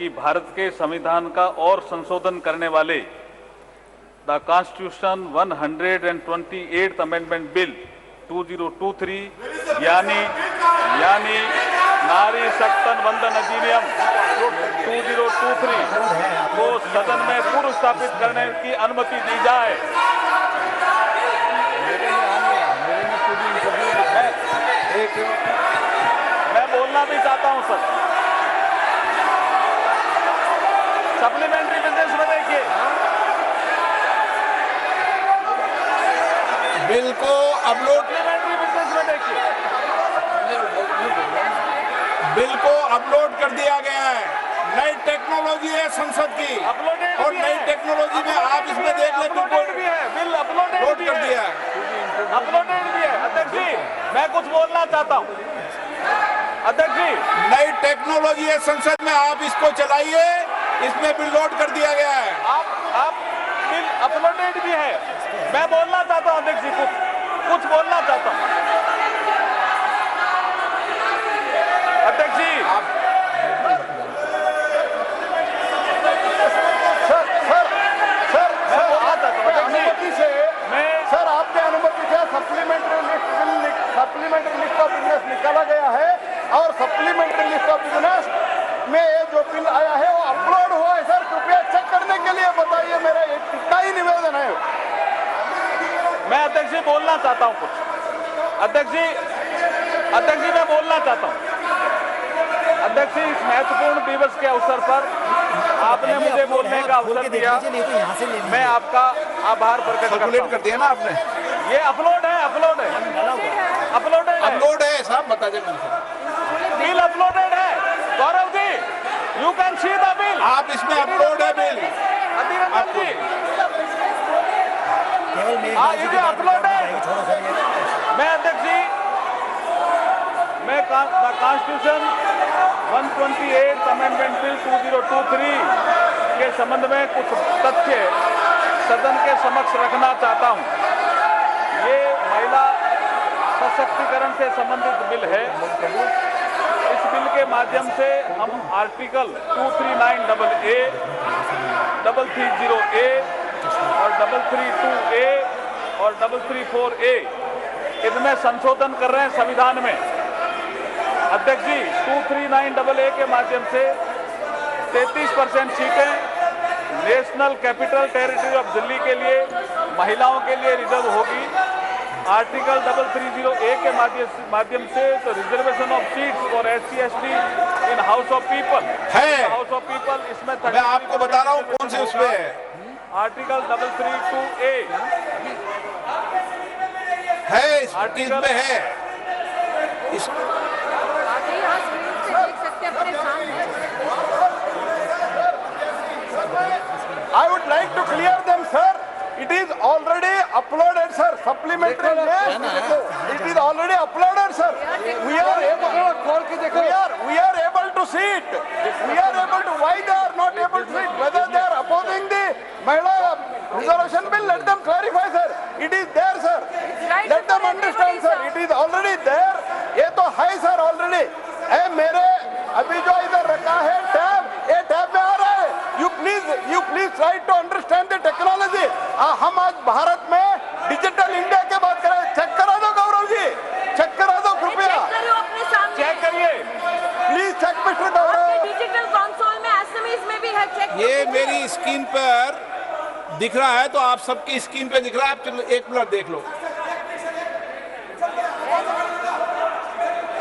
कि भारत के संविधान का और संशोधन करने वाले the constitution 128th amendment bill 2023 यानी नारी शक्ति वंदन अधिनियम 2023 को सदन में पूर्व स्थापित करने की अनुमति दी जाए। मैं बोलना भी चाहता हूं सर। सप्लीमेंट्री बिजनेस में देखिए, बिल को अपलोड, सप्लीमेंट्री बिजनेस में देखिए, बिल को अपलोड कर दिया गया है। नई टेक्नोलॉजी है संसद की, और नई टेक्नोलॉजी में आप इसमें देख ले, अपलोडेड भी है, बिल अपलोडेड भी कर दिया है, है। अपलोडेड भी है। अध्यक्ष जी, मैं कुछ बोलना चाहता हूं। अध्यक्ष जी, नई टेक्नोलॉजी है संसद में, आप इसको चलाइए, इसमें बिल लोड कर दिया गया है। आप बिल अपलोडेड भी है। मैं बोलना चाहता हूं अध्यक्ष जी, कुछ बोलना चाहता हूं। अध्यक्ष जी, सर आपके अनुमति से सप्लीमेंट्री लिस्ट ऑफ बिजनेस निकाला गया है, और सप्लीमेंट्री लिस्ट ऑफ बिजनेस में ये जो बिल आया है वो अपलोड हुआ है। सर कृपया चेक करने के लिए बताइए, मेरा इतना ही निवेदन है। मैं अध्यक्ष जी बोलना चाहता हूं कुछ। अध्यक्ष जी मैं बोलना चाहता हूं। अध्यक्ष जी, इस महत्वपूर्ण दिवस के अवसर पर आपने मुझे बोलने का अवसर दिया, मैं आपका आभार प्रकट करता हूं। कर दिया ना आपने, ये अपलोड है अपलोड है साहब, बता दें बिल अपलोडेड है। Gaurav ji, you can see the bill, आप इसमें अपलोड है बिल। अधिरंजन जी, ये अपलोड है। मैं अध्यक्ष जी, मैं कॉन्स्टिट्यूशन 128th अमेंडमेंट बिल 2023 के संबंध में कुछ तथ्य सदन के समक्ष रखना चाहता हूं। ये महिला सशक्तिकरण से संबंधित बिल है। इस बिल के माध्यम से हम आर्टिकल 239AA, 330A और 332A और 334A इनमें संशोधन कर रहे हैं संविधान में। अध्यक्ष जी, 239AA के माध्यम से 33% सीटें national capital territory of Delhi के लिए महिलाओं के लिए रिजर्व होगी। आर्टिकल 330A के माध्यम से तो reservation of seats for SC/ST in house of people इसमें मैं आपको बता रहा हूँ कौन से उसमें है। आर्टिकल 332A है, इस आर्टिकल में है। I would like to clear them, sir. It is already uploaded, sir. Supplementary list. It is already uploaded, sir. We are able to see it. We are able to. Why they are not able to see it? Whether they are opposing the Mahila reservation bill, let them clarify, sir. It is there, sir. Let them understand, sir. It is already there. ये तो है, sir, already. ए मेरे अभी जो इधर रखा है tab, ये टैब में आ रहा है। You please try to understand the technology. हम आज भारत में डिजिटल इंडिया की बात करें। चेक करा दो गौरव जी, चेक करा दो कृपया, चेक करिए please, check mister Gaurav. Digital console में एसएमएस में भी है, चेक। ये मेरी स्क्रीन पर दिख रहा है, तो आप सबकी स्क्रीन पे दिख रहा है। आप एक मिनट देख लो।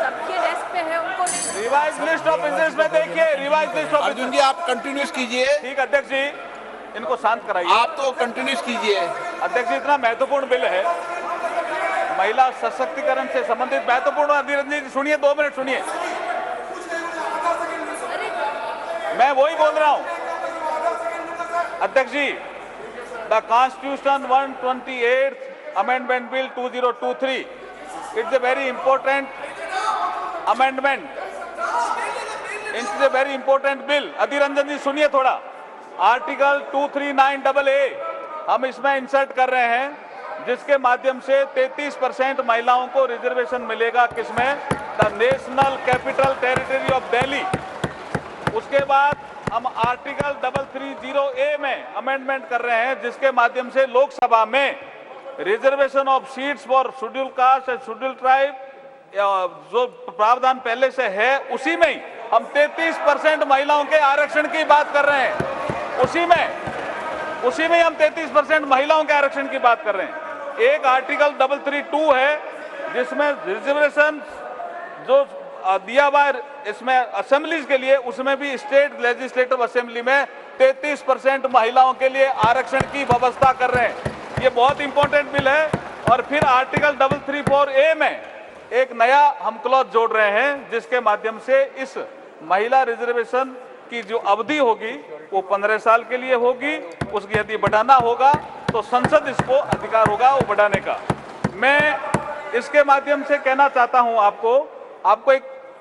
सबके डेस्क पे है, उनको रिवाइज लिस्ट ऑफ बिजनेस में देखिए, रिवाइज लिस्ट ऑफ अर्जुन जी, आप कंटिन्यूस कीजिए। ठीक, अध्यक्ष जी इनको शांत कराइए। आप तो कंटिन्यूस कीजिए। अध्यक्ष जी, इतना महत्वपूर्ण बिल है, महिला सशक्तिकरण से संबंधित महत्वपूर्ण। अधिरंजन जी सुनिए, 2 मिनट सुनिए, मैं वही बोल रहा हूं। अध्यक्ष जी, the constitution 128th amendment bill 2023 it's a very important amendment, it's a very important bill. Adhir Ranjan ji सुनिए थोड़ा। आर्टिकल 239AA हम इसमें इंसर्ट कर रहे हैं, जिसके माध्यम से 33% महिलाओं को रिजर्वेशन मिलेगा। किसमें? The national capital territory of Delhi. उसके बाद हम आर्टिकल 330A में अमेंडमेंट कर रहे हैं, जिसके माध्यम से लोकसभा में reservation of seats for schedule caste and schedule tribe जो प्रावधान पहले से है, उसी में ही हम 33% महिलाओं के आरक्षण की बात कर रहे हैं। उसी में हम 33% महिलाओं के आरक्षण की बात कर रहे हैं। एक आर्टिकल 332 है जिसमें रिजर्वेशन जो दिया हुआ इसमें असेंबलीज के लिए, उसमें भी स्टेट लेजिस्लेटिव असेंबली में 33% महिलाओं के लिए आरक्षण की व्यवस्था कर रहे हैं। ये बहुत इंपॉर्टेंट बिल है। और फिर आर्टिकल 334A में एक नया हम क्लॉज जोड़ रहे हैं, जिसके माध्यम से इस महिला रिजर्वेशन की जो अवधि होगी वो 15 साल के लिए होगी। उसकी यदि बढ़ाना होगा तो संसद इसको अधिकार होगा वो बढ़ाने का। मैं इसके माध्यम से कहना चाहता हूं, आपको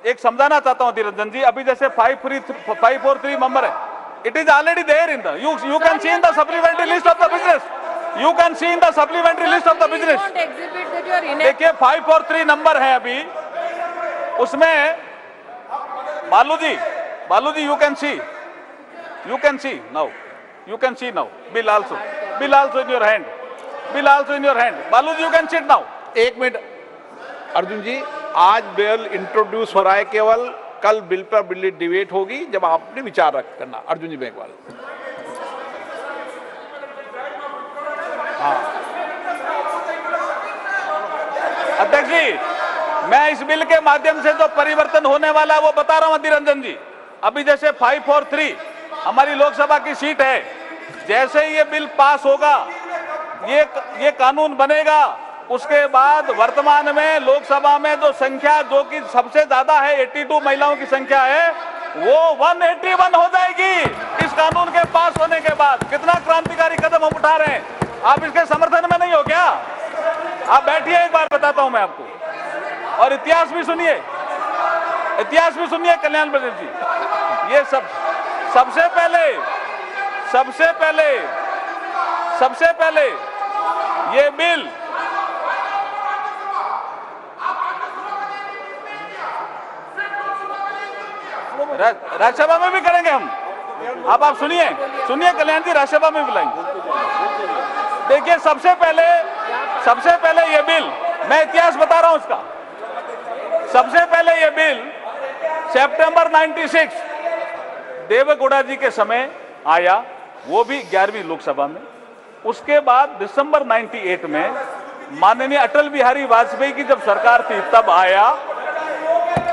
एक समझाना चाहता हूं धीरजन जी। अभी जैसे 543 नंबर है, it is already there in the you can see in the supplementary list of the business. You can see in the supplementary list of the business. देखिए 543 नंबर है अभी, उसमें Balu ji you can see now, you can see now, bill also in your hand, बालू जी you can sit now। एक minute Arjun जी, आज bill introduce हो रहा है, केवल कल बिल पर बिल डिबेट होगी जब आपने विचार रख करना। अर्जुन जी बेंकवाल। हाँ अध्यक्ष जी, मैं इस बिल के माध्यम से जो परिवर्तन होने वाला है वो बता रहा हूं निरंजन जी। अभी जैसे 543 हमारी लोकसभा की सीट है, जैसे ही ये बिल पास होगा, ये कानून बनेगा, उसके बाद वर्तमान में लोकसभा में जो संख्या जो कि सबसे ज्यादा है 82 महिलाओं की संख्या है, वो 181 हो जाएगी इस कानून के पास होने के बाद। कितना क्रांतिकारी कदम हम उठा रहे हैं। आप इसके समर्थन में नहीं हो क्या? आप बैठिए, एक बार बताता हूं मैं आपको। और इतिहास भी सुनिए कल्याण बजट जी। ये सबसे पहले ये बिल राज्यसभा में भी करेंगे हम। अब आप सुनिए कल्याण जी, राज्यसभा में भी लाएंगे। देखिए सबसे पहले ये बिल, मैं इतिहास बता रहा हूं इसका। सबसे पहले ये बिल सितंबर 96 देवेगौड़ा जी के समय आया, वो भी 11वीं लोकसभा में। उसके बाद दिसंबर 98 में माननीय अटल बिहारी वाजपेयी की जब सरकार थी तब आया,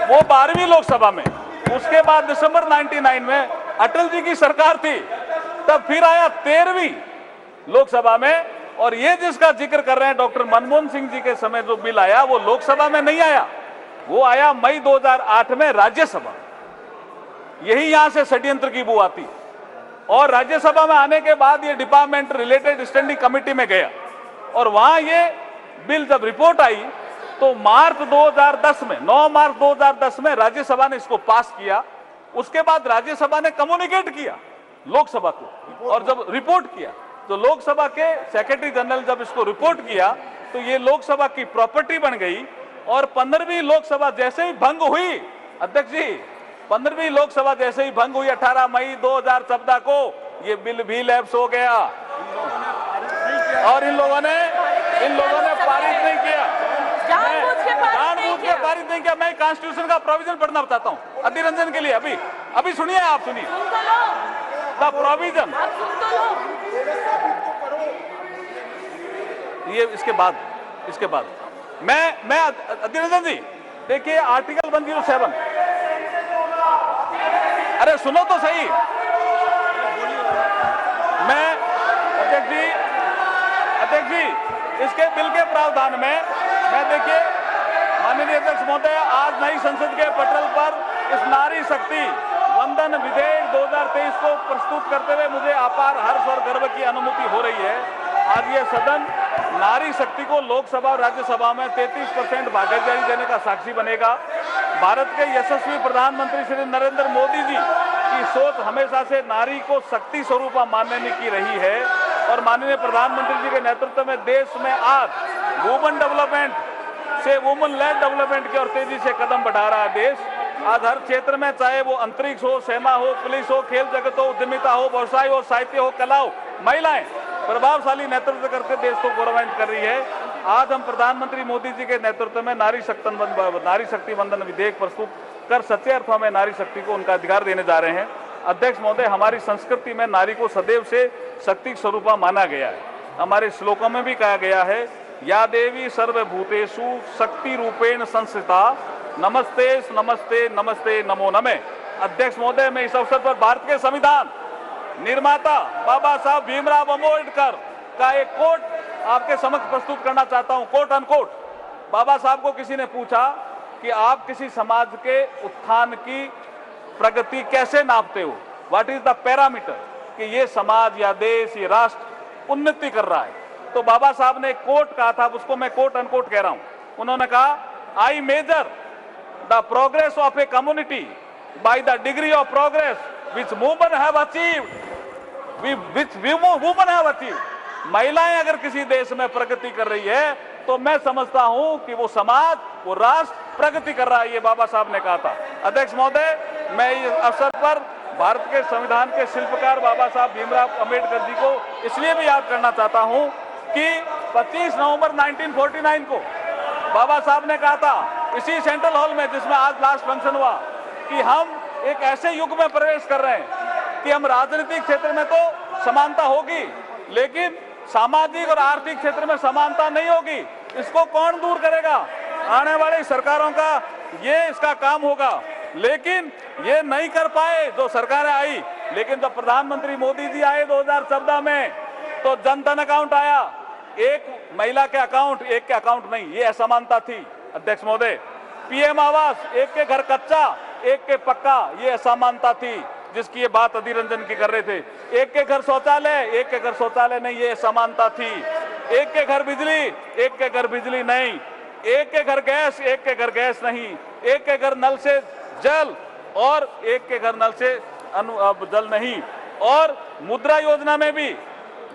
वो 12वीं लोकसभा में। उसके बाद दिसंबर 99 में अटल जी की सरकार थी, तब फिर आया 13वीं लोकसभा में। और ये जिसका जिक्र कर रहे हैं डॉक्टर मनमोहन सिंह जी के समय जो बिल आया, वो लोकसभा में नहीं आया, वो आया मई 2008 में राज्यसभा। यही यहां से षड्यंत्र की बू आती। और राज्यसभा में आने के बाद ये डिपार्टमेंट रिलेटेड स्टैंडिंग कमेटी में गया, और वहां ये बिल जब रिपोर्ट आई तो मार्च 2010 में 9 मार्च 2010 में राज्यसभा ने इसको पास किया। उसके बाद राज्यसभा ने कम्युनिकेट किया लोकसभा को, और जब रिपोर्ट किया तो लोकसभा के सेक्रेटरी जनरल जब इसको रिपोर्ट किया तो ये लोकसभा की प्रॉपर्टी बन गई। और 15वीं लोकसभा जैसे ही भंग हुई, अध्यक्ष जी, 15वीं लोकसभा जैसे ही भंग हुई 18 मई 2014 को, ये बिल भी लैप्स हो गया और इन लोगों ने पारित नहीं किया, जानबूझ के पारित नहीं किया। मैं कॉन्स्टिट्यूशन का प्रोविजन पढ़ना बताता हूँ अधिरंजन के लिए। अभी सुनिए, आप सुनिए द प्रोविजन। ये इसके बाद मैं अधिरंजन जी, देखिए आर्टिकल 107। अरे सुनो तो सही। मैं अध्यक्ष जी इसके बिल के प्रावधान में मैं देखिए माननीय अध्यक्ष महोदय, आज नई संसद के पटल पर इस नारी शक्ति वंदन विधेयक 2023 को प्रस्तुत करते हुए मुझे अपार हर्ष और गर्व की अनुभूति हो रही है। आज ये सदन नारी शक्ति को लोकसभा और राज्यसभा में 33% भागीदारी देने का साक्षी बनेगा। भारत के यशस्वी प्रधानमंत्री श्री नरेंद्र मोदी जी की सोच हमेशा से नारी को शक्ति स्वरूप मानने की रही है, और माननीय प्रधानमंत्री जी के नेतृत्व में देश में आज वुमेन डेवलपमेंट से वुमेन लेड डेवलपमेंट की ओर तेजी से कदम बढ़ा रहा है देश। आज हर क्षेत्र में, चाहे वो अंतरिक्ष हो, सेना हो, पुलिस हो, खेल जगत हो, उद्यमिता हो, व्यवसाय हो, साहित्य हो, कला हो, महिलाएं प्रभावशाली नेतृत्व करके देश को गौरवान्वित कर रही है। आज हम प्रधानमंत्री मोदी जी के नेतृत्व में नारी शक्ति वंदन विधेयक प्रस्तुत कर सच्चे अर्थों में नारी शक्ति को उनका अधिकार देने जा रहे हैं। अध्यक्ष महोदय, हमारी संस्कृति में नारी को सदैव से शक्ति स्वरूपा माना गया है। हमारे श्लोकों में भी कहा गया है, या देवी सर्वभूतेषु शक्ति रूपेण संस्थिता, नमस्ते नमस्ते नमस्ते नमो नमे। अध्यक्ष महोदय, मैं इस अवसर पर भारत के संविधान निर्माता बाबा साहब भीमराव अम्बेडकर का एक कोट आपके समक्ष प्रस्तुत करना चाहता हूं, कोट अनकोट। बाबा साहब को किसी ने पूछा कि आप किसी समाज के उत्थान की प्रगति कैसे नापते हो, व्हाट इज द पैरामीटर, कि ये समाज या देश, ये राष्ट्र उन्नति कर रहा है। तो बाबा साहब ने एक कोट कहा था, उसको मैं कोट अनकोट कह रहा हूं। उन्होंने कहा, I measure the progress of a community by the degree of progress which women have achieved, which women have achieved. महिलाएं अगर किसी देश में प्रगति कर रही है तो मैं समझता हूं कि वो समाज, वो राष्ट्र प्रगति कर रहा है, ये बाबा साहब ने कहा था। अध्यक्ष महोदय, मैं इस अवसर पर भारत के संविधान के शिल्पकार बाबा साहब भीमराव अम्बेडकर जी को इसलिए भी याद करना चाहता हूं कि 25 नवंबर 1949 को बाबा साहब ने कहा था इसी सेंट्रल हॉल में, जिसमें आज लास्ट फंक्शन हुआ, कि हम एक ऐसे युग में प्रवेश कर रहे हैं कि हम राजनीतिक क्षेत्र में तो समानता होगी, लेकिन सामाजिक और आर्थिक क्षेत्र में समानता नहीं होगी। इसको कौन दूर करेगा? आने वाली सरकारों का ये इसका काम होगा। लेकिन ये नहीं कर पाए जो सरकारें आई, लेकिन जब प्रधानमंत्री मोदी जी आए 2014 में, तो जन धन अकाउंट आया, एक महिला के अकाउंट, एक के अकाउंट नहीं, ये असमानता थी। अध्यक्ष महोदय, पीएम आवास, एक के घर कच्चा, एक के पक्का, ये असमानता थी, जिसकी ये बात अधीर रंजन की कर रहे थे। एक के घर शौचालय, एक के घर शौचालय नहीं, ये समानता थी। एक के घर बिजली, एक के घर बिजली नहीं। एक के घर गैस, एक के घर गैस नहीं। एक के घर नल से जल और एक के घर नल से जल नहीं। और मुद्रा योजना में भी,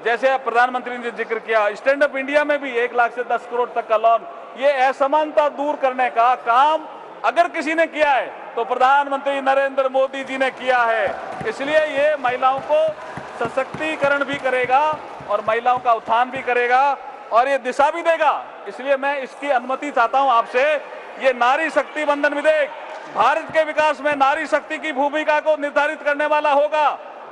जैसे प्रधानमंत्री ने जिक्र किया, स्टैंड अप इंडिया में भी 1 लाख से 10 करोड़ तक का लोन। ये असमानता दूर करने का काम अगर किसी ने किया है तो प्रधानमंत्री नरेंद्र मोदी जी ने किया है। इसलिए ये महिलाओं को सशक्तिकरण भी करेगा और महिलाओं का उत्थान भी करेगा और ये दिशा भी देगा। इसलिए मैं इसकी अनुमति चाहता हूं आपसे। ये नारी शक्ति वंदन विधेयक भारत के विकास में नारी शक्ति की भूमिका को निर्धारित करने वाला होगा।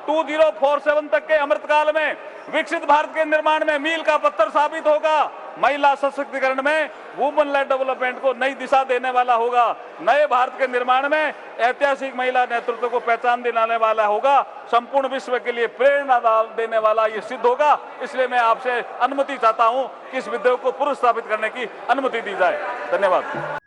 2047 तक के अमृतकाल में विकसित भारत के निर्माण में मील का पत्थर साबित होगा। महिला सशक्तिकरण में वुमेन लेड डेवलपमेंट को नई दिशा देने वाला होगा। नए भारत के निर्माण में ऐतिहासिक महिला नेतृत्व को पहचान दिलाने वाला होगा। संपूर्ण विश्व के लिए प्रेरणा देने वाला ये सिद्ध होगा। इसलिए मैं आपसे अनुमति चाहता हूं कि इस विधेयक को पुनर्स्थापित करने की अनुमति दी जाए। धन्यवाद।